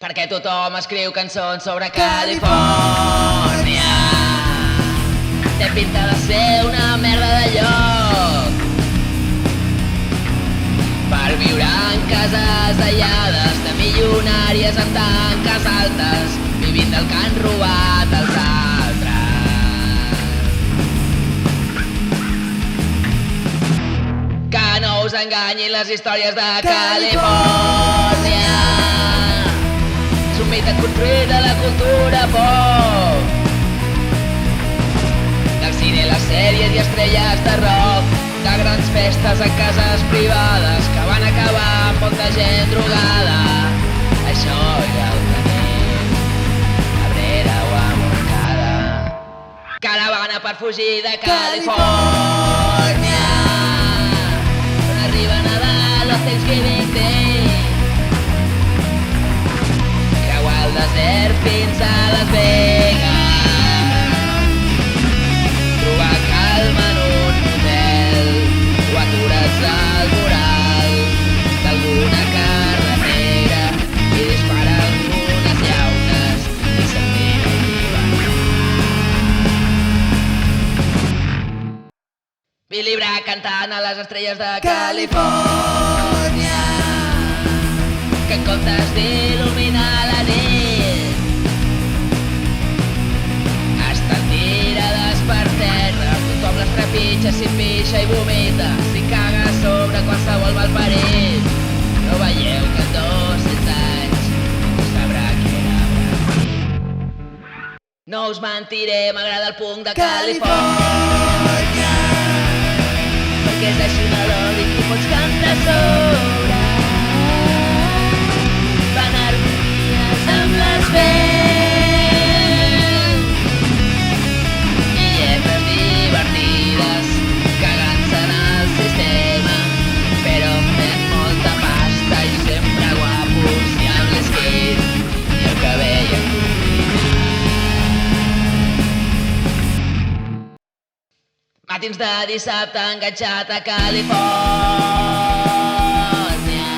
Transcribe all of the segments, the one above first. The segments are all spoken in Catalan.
Perquè tothom escriu cançons sobre Califòrnia. Té pinta de ser una merda de lloc per viure en cases aïllades de milionàries amb tanques altes, vivint del que han robat els altres. Que no us enganyin les històries de Califòrnia. És un mite construït de la cultura pop, del cine, les sèries i estrelles de rock, de grans festes a cases privades que van acabar amb molta gent drogada. Això ja ho tenim, Cabrera o a Montcada. Caravana per fugir de Califòrnia. On arriba Nadal o Thanksgiving Day, creuar el desert fins a Las Vegas, trobar calma en un motel o aturats al mural d'alguna carretera i disparar algunes llaunes i sentir la llibertat. Billy Bragg cantant a les estrelles de Califòrnia, que en comptes d'il·luminar la nit estan tirades per terra. Tothom les trepitja, s'hi pixa i vomita, s'hi caga sobre qualsevol malparit. No veieu que en 200 anys no sabrà qui era Brad Pitt. No us mentiré, m'agrada el punk de Califòrnia, perquè és així melòdic i pots cantar sobre. Fan harmonies amb les vents i lletres divertides, cagant-se en el sistema, però fent molta pasta i sempre guapos i amb l'esquit i el cabell encombrinat. Matins de dissabte enganxat a Califòrnia,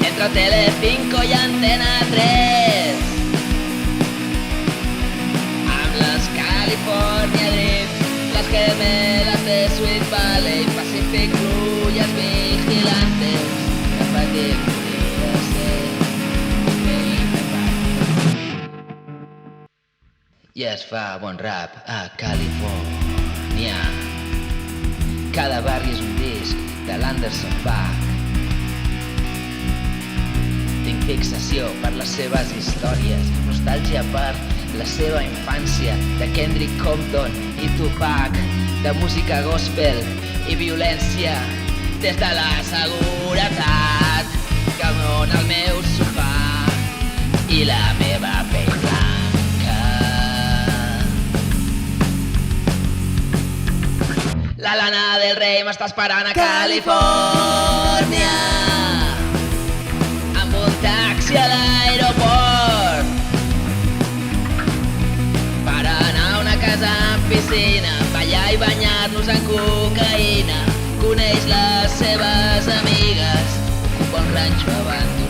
entre Telecinco i Antena 3, amb les California Drift, les gemelas de Sweet Valley, Pacific Blue i els Vigilantes, que petit podria ser un veïn de I es fa bon rap a Califòrnia. Cada barri és un disc de l'Anderson Paak. Tinc fixació per les seves històries, nostàlgia per la seva infància, de Kendrick Compton i Tupac, de música gospel i violència, des de la seguretat que em dóna el meu sofà i la meva pell blanca. La Lana del Rei m'està esperant a Califòrnia, amb un taxi a l'aeroport, per anar a una casa amb piscina, ballar i banyar-nos en cocaïna. Coneix les seves amigues, ocupa un ranxo abandonat.